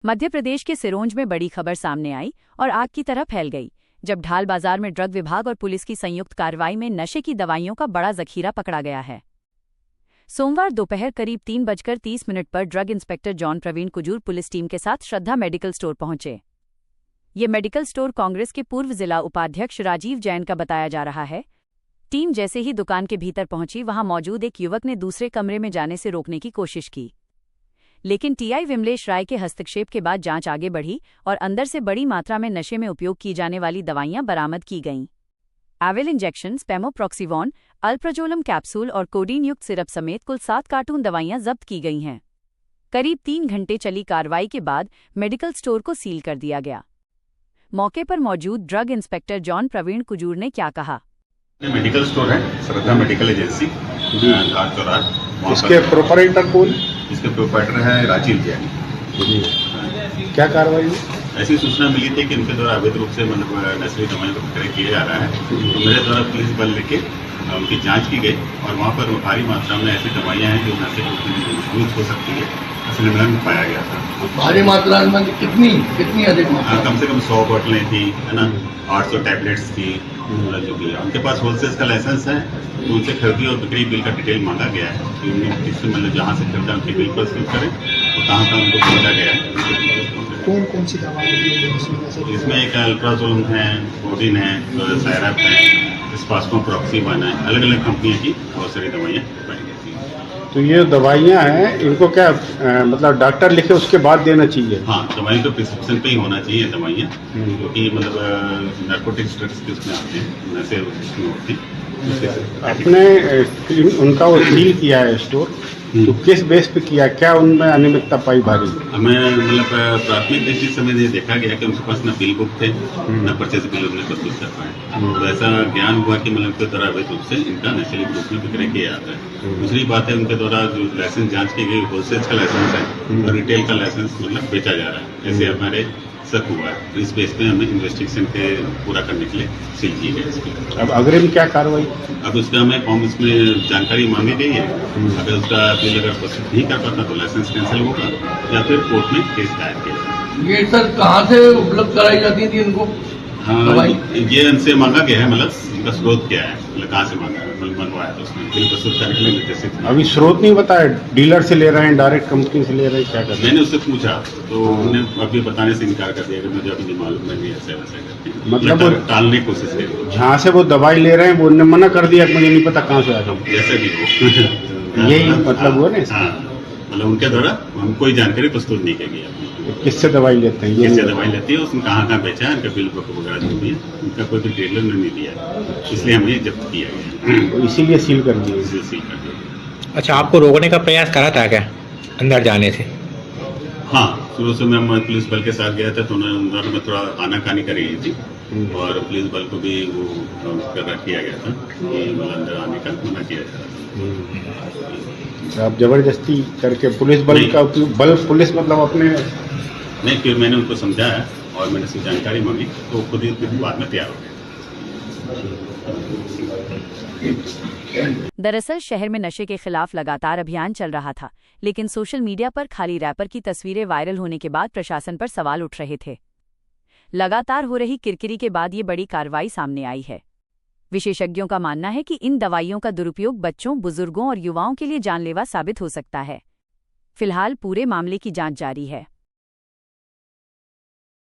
मध्य प्रदेश के सिरोंज में बड़ी खबर सामने आई और आग की तरह फैल गई जब ढाल बाजार में ड्रग विभाग और पुलिस की संयुक्त कार्रवाई में नशे की दवाइयों का बड़ा जखीरा पकड़ा गया है। सोमवार दोपहर करीब 3:30 पर drug inspector John Praveen Kujur police team के साथ श्रद्धा मेडिकल स्टोर पहुंचे। ये मेडिकल स्टोर कांग्रेस के पूर्व जिला उपाध्यक्ष राजीव जैन का बताया जा रहा है। टीम जैसे ही दुकान के भीतर पहुंची, वहां मौजूद एक युवक ने दूसरे कमरे में जाने से रोकने की कोशिश की, लेकिन टीआई विमलेश राय के हस्तक्षेप के बाद जांच आगे बढ़ी और अंदर से बड़ी मात्रा में नशे में उपयोग की जाने वाली दवाइयां बरामद की गईं। एविल इंजेक्शन, पेमोप्रॉक्सीवॉन, अल्प्राजोलम कैप्सूल और कोडीन युक्त सिरप समेत कुल 7 कार्टून दवाइयां जब्त की गई हैं। करीब 3 घंटे चली कार्रवाई के बाद मेडिकल स्टोर को सील कर दिया गया। मौके पर मौजूद drug inspector John Praveen Kujur ने क्या कहा। मेडिकल स्टोर है श्रद्धा मेडिकल एजेंसी घाट चौराहा। इसके प्रोपराइटर कौन? इसके प्रोपराइटर है राजीव जैन। क्या कार्रवाई हुई? ऐसी सूचना मिली थी कि इनके द्वारा अवैध रूप से मतलब नशीली दवाइयों को विक्रय किया जा रहा है, तो मेरे द्वारा पुलिस बल लेके उनकी जांच की गई और वहाँ पर भारी मात्रा में ऐसी दवाइयाँ हैं जो नशे को यूज हो सकती है, असली में पाया गया था। भारी मात्रा में कितनी अधिक मात्रा? कम से कम 100 बोतलें थी, है ना, 800 टैबलेट्स थी। जो भी उनके पास होलसेल का लाइसेंस है, तो उनसे खरीदी और बिक्री बिल का डिटेल मांगा गया है कि उन्हें किससे मतलब जहाँ से खरीदा उनके बिल पर स्लिप करें और कहाँ उनको खरीदा गया है। कौन सी दवाई? इसमें एक अल्ट्राजोलम है, कोडीन है, सायरप है, स्पास्मोप्रॉक्सीवन है, अलग अलग कंपनी की बहुत सारी दवाइयाँ पाई गई थी। तो ये दवाइयाँ हैं, इनको क्या मतलब डॉक्टर लिखे उसके बाद देना चाहिए? हाँ, दवाई तो प्रिस्क्रिप्शन पे ही होना चाहिए दवाइयाँ, क्योंकि मतलब नार्कोटिक्स ड्रग्स के उसमें आते हैं, नशे उसमें होती है। आपने उनका वो सील किया है स्टोर, तो किस बेस पे किया? क्या उनमें अनियमितता पाई भारी? हमें मतलब प्राथमिक दृष्टि से हमें ये देखा गया कि उनके पास न बिल बुक थे, न परचेज बिल उन्हें प्रस्तुत कर पाए। तो ऐसा ज्ञान हुआ कि मतलब उनके द्वारा अवैध रूप से इनका नशीली रूप में विक्रय किया जाता है। दूसरी बात है, उनके द्वारा जो लाइसेंस जांच की गई होलसेल का लाइसेंस है और रिटेल का लाइसेंस मतलब बेचा जा रहा है, ऐसे हमारे शक हुआ है। इस बेस पे हमें इन्वेस्टिगेशन के पूरा करने के लिए सील की गई इसकी। अब अग्रिम क्या कार्रवाई? अब उसका हमें फॉर्म इसमें जानकारी मांगी गई है। अगर उसका बिल अगर प्रस्तुत नहीं कर पाता तो लाइसेंस कैंसिल होगा या फिर कोर्ट में केस दायर किया। ये सर कहाँ से उपलब्ध कराई जाती थी इनको? हाँ, ये इनसे मांगा गया है, मतलब इनका स्रोत क्या है, मतलब कहाँ से मांगा है, मतलब मंगवाया तो उसमें बिल प्रस्तुत करने के लिए निर्देशित। अभी स्रोत नहीं बताया, डीलर से ले रहे हैं, डायरेक्ट कंपनी से ले रहे हैं, क्या कर रहे हैं? मैंने उससे पूछा तो उन्होंने अभी बताने से इनकार कर दिया कि मुझे अभी मालूम नहीं, ऐसे वैसे करके मतलब वो टालने की कोशिश करी। जहाँ से वो दवाई ले रहे हैं वो उन्होंने मना कर दिया, मुझे नहीं पता कहाँ से आ गई। जैसे भी हो यही मतलब हुआ ना? हाँ, मतलब उनके द्वारा हम कोई जानकारी प्रस्तुत नहीं की गई। किससे दवाई लेते हैं? किससे दवाई लेती है, उसने कहाँ बेचा है, उनका बिल बुक वगैरह जो भी है, उनका कोई भी डिटेल नहीं दिया, इसलिए हमें जब्त किया गया, इसीलिए सील कर दिया। इसलिए सील कर दिया। अच्छा, आपको रोकने का प्रयास करा था क्या अंदर जाने से? हाँ, शुरू से मैं पुलिस बल के साथ गया था तो उन्होंने थोड़ा आनाकानी करी थी और पुलिस बल को भी वो किया गया था कि अंदर आने का मना किया जा रहा था। आप जबरदस्ती करके पुलिस बल का बल पुलिस मतलब अपने नहीं, फिर मैंने उनको समझाया और मैंने उसकी जानकारी मांगी तो खुद ही बाद में तैयार हो गया। दरअसल शहर में नशे के खिलाफ लगातार अभियान चल रहा था, लेकिन सोशल मीडिया पर खाली रैपर की तस्वीरें वायरल होने के बाद प्रशासन पर सवाल उठ रहे थे। लगातार हो रही किरकिरी के बाद ये बड़ी कार्रवाई सामने आई है। विशेषज्ञों का मानना है कि इन दवाइयों का दुरुपयोग बच्चों, बुजुर्गों और युवाओं के लिए जानलेवा साबित हो सकता है। फिलहाल पूरे मामले की जांच जारी है।